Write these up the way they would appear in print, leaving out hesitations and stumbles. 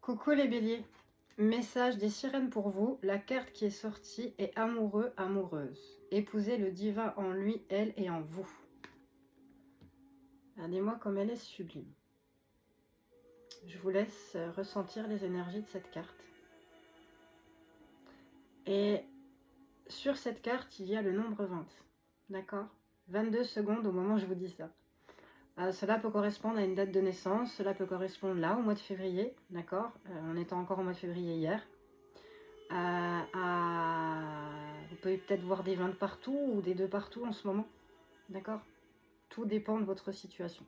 Coucou les béliers, message des sirènes pour vous, la carte qui est sortie est amoureux, amoureuse. Épousez le divin en lui, elle et en vous. Regardez-moi comme elle est sublime. Je vous laisse ressentir les énergies de cette carte. Et sur cette carte, il y a le nombre 20, d'accord? 22 secondes au moment où je vous dis ça. Cela peut correspondre à une date de naissance, cela peut correspondre là, au mois de février, d'accord? On était encore au mois de février hier. Vous pouvez peut-être voir des 20 partout ou des 2 partout en ce moment, d'accord? Tout dépend de votre situation.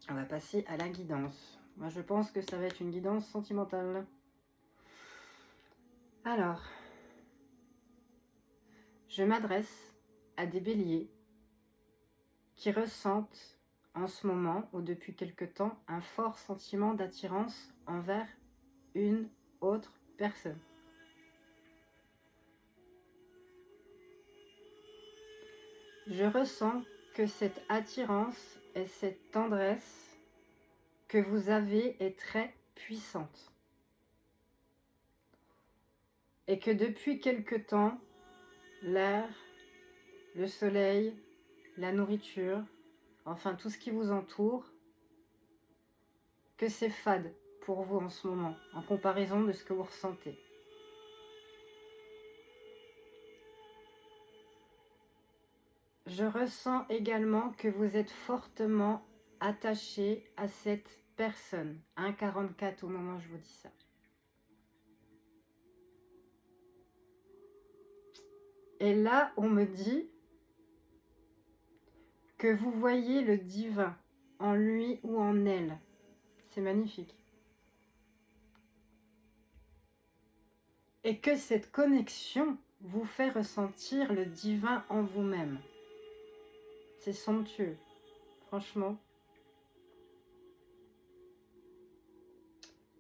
On va passer à la guidance. Moi, je pense que ça va être une guidance sentimentale. Alors, je m'adresse à des béliers qui ressentent en ce moment ou depuis quelque temps un fort sentiment d'attirance envers une autre personne. Je ressens que cette attirance et cette tendresse que vous avez est très puissante. Et que depuis quelque temps, l'air, le soleil, la nourriture, enfin tout ce qui vous entoure, que c'est fade pour vous en ce moment, en comparaison de ce que vous ressentez. Je ressens également que vous êtes fortement attaché à cette personne. 1,44 au moment où je vous dis ça. Et là, on me dit que vous voyez le divin en lui ou en elle. C'est magnifique. Et que cette connexion vous fait ressentir le divin en vous-même. C'est somptueux, franchement.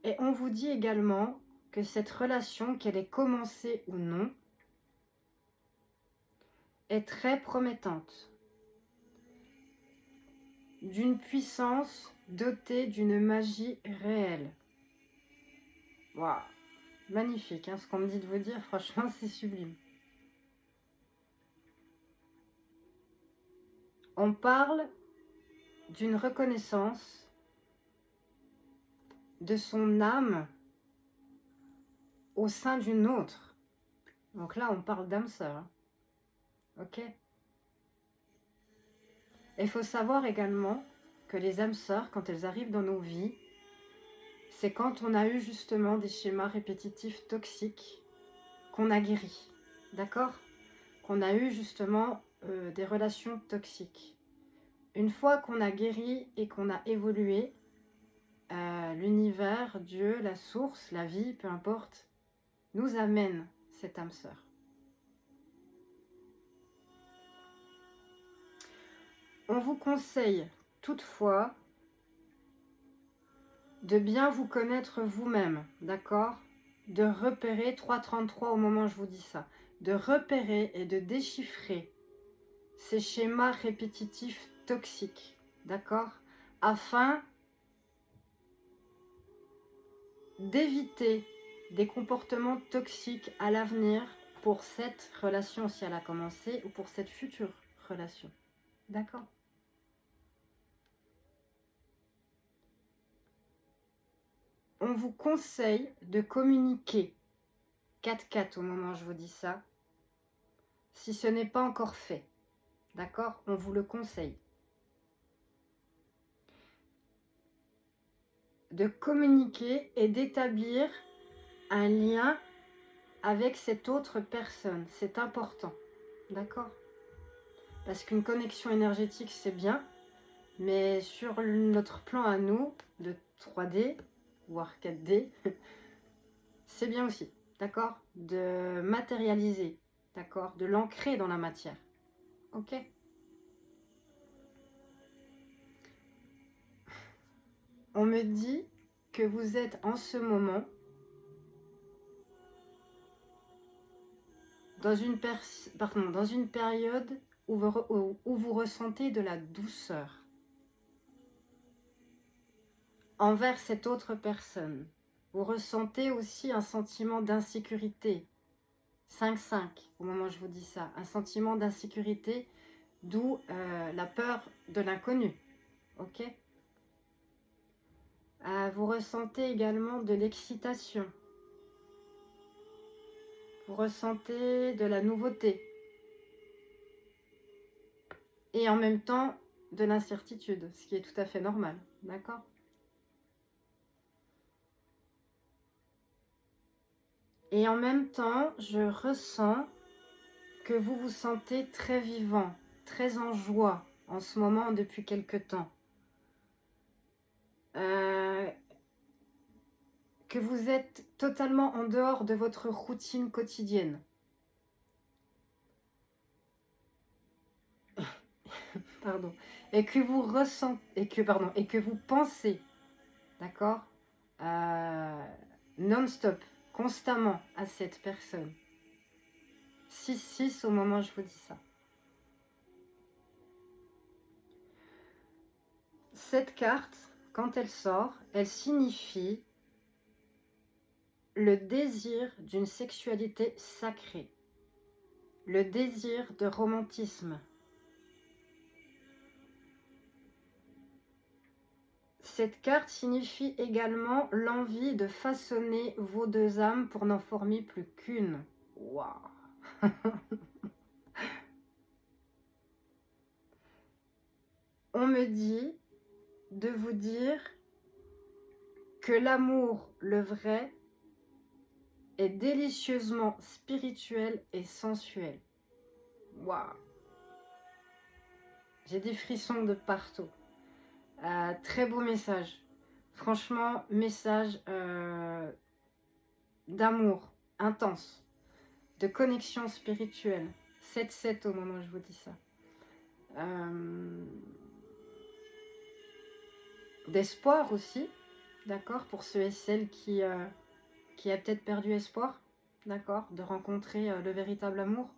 Et on vous dit également que cette relation, qu'elle ait commencé ou non, est très promettante. D'une puissance dotée d'une magie réelle. Waouh, magnifique, hein, ce qu'on me dit de vous dire, franchement, c'est sublime. On parle d'une reconnaissance de son âme au sein d'une autre. Donc là, on parle d'âme sœur. Hein. Ok. Il faut savoir également que les âmes sœurs, quand elles arrivent dans nos vies, c'est quand on a eu justement des schémas répétitifs toxiques qu'on a guéris. D'accord? Qu'on a eu justement des relations toxiques. Une fois qu'on a guéri et qu'on a évolué, l'univers, Dieu, la source, la vie, peu importe, nous amène cette âme sœur. On vous conseille toutefois de bien vous connaître vous-même, d'accord? De repérer, 3,33 au moment où je vous dis ça, de repérer et de déchiffrer ces schémas répétitifs toxiques, d'accord? Afin d'éviter des comportements toxiques à l'avenir pour cette relation si elle a commencé ou pour cette future relation, d'accord? On vous conseille de communiquer 4-4 au moment où je vous dis ça, si ce n'est pas encore fait, d'accord? On vous le conseille. De communiquer et d'établir un lien avec cette autre personne. C'est important, d'accord? Parce qu'une connexion énergétique, c'est bien, mais sur notre plan à nous, de 3D, voire 4D, c'est bien aussi, d'accord? De matérialiser, d'accord? De l'ancrer dans la matière, ok? On me dit que vous êtes en ce moment dans une période où vous ressentez de la douceur. envers cette autre personne. Vous ressentez aussi un sentiment d'insécurité. 5-5, au moment où je vous dis ça. Un sentiment d'insécurité, d'où la peur de l'inconnu. Ok? Vous ressentez également de l'excitation. Vous ressentez de la nouveauté. Et en même temps, de l'incertitude, ce qui est tout à fait normal. D'accord? Et en même temps, je ressens que vous vous sentez très vivant, très en joie en ce moment depuis quelque temps. Que vous êtes totalement en dehors de votre routine quotidienne. Pardon. Et que vous ressentez, et que vous pensez, d'accord, non-stop, constamment à cette personne. 6-6 au moment où je vous dis ça. Cette carte, quand elle sort, elle signifie le désir d'une sexualité sacrée, le désir de romantisme. Cette carte signifie également l'envie de façonner vos deux âmes pour n'en former plus qu'une. Waouh. On me dit de vous dire que l'amour, le vrai, est délicieusement spirituel et sensuel. Waouh. J'ai des frissons de partout. Très beau message. Franchement, message d'amour intense, de connexion spirituelle. 7-7 au moment où je vous dis ça. D'espoir aussi, d'accord, pour ceux et celles qui a peut-être perdu espoir, d'accord, de rencontrer le véritable amour.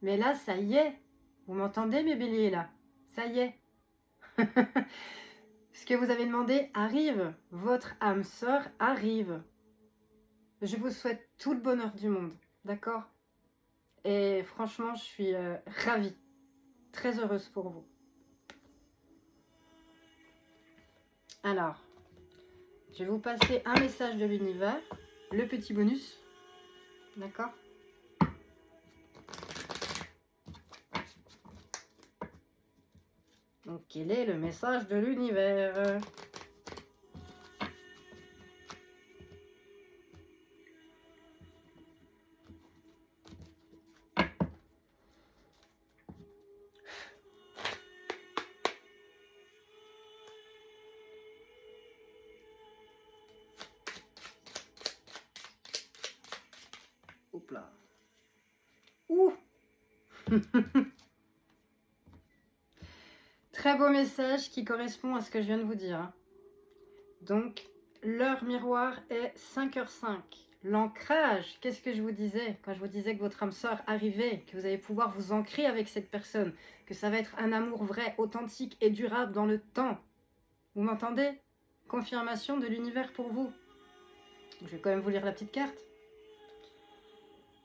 Mais là, ça y est, vous m'entendez mes béliers là? Ça y est. Ce que vous avez demandé arrive, votre âme sœur arrive. Je vous souhaite tout le bonheur du monde, d'accord? Et franchement, je suis ravie, très heureuse pour vous. Alors, je vais vous passer un message de l'univers, le petit bonus, d'accord? Donc, quel est le message de l'univers? Hop là. Ouh. Très beau message qui correspond à ce que je viens de vous dire. Donc, l'heure miroir est 5h05. L'ancrage, qu'est-ce que je vous disais quand je vous disais que votre âme sœur arrivait, que vous allez pouvoir vous ancrer avec cette personne, que ça va être un amour vrai, authentique et durable dans le temps. Vous m'entendez? Confirmation de l'univers pour vous. Je vais quand même vous lire la petite carte.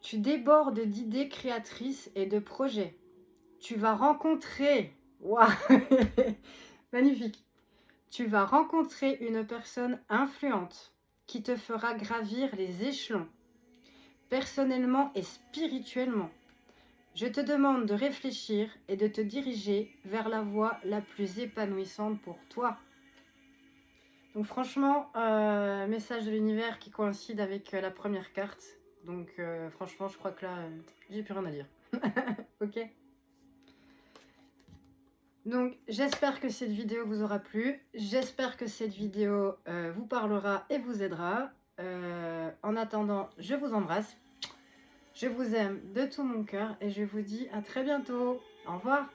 Tu débordes d'idées créatrices et de projets. Tu vas rencontrer... Waouh. Magnifique. Tu vas rencontrer une personne influente qui te fera gravir les échelons, personnellement et spirituellement. Je te demande de réfléchir et de te diriger vers la voie la plus épanouissante pour toi. Donc franchement, message de l'univers qui coïncide avec la première carte. Donc franchement, je crois que là, j'ai plus rien à dire. Ok? Donc j'espère que cette vidéo vous aura plu. J'espère que cette vidéo vous parlera et vous aidera. En attendant, je vous embrasse. Je vous aime de tout mon cœur et je vous dis à très bientôt. Au revoir.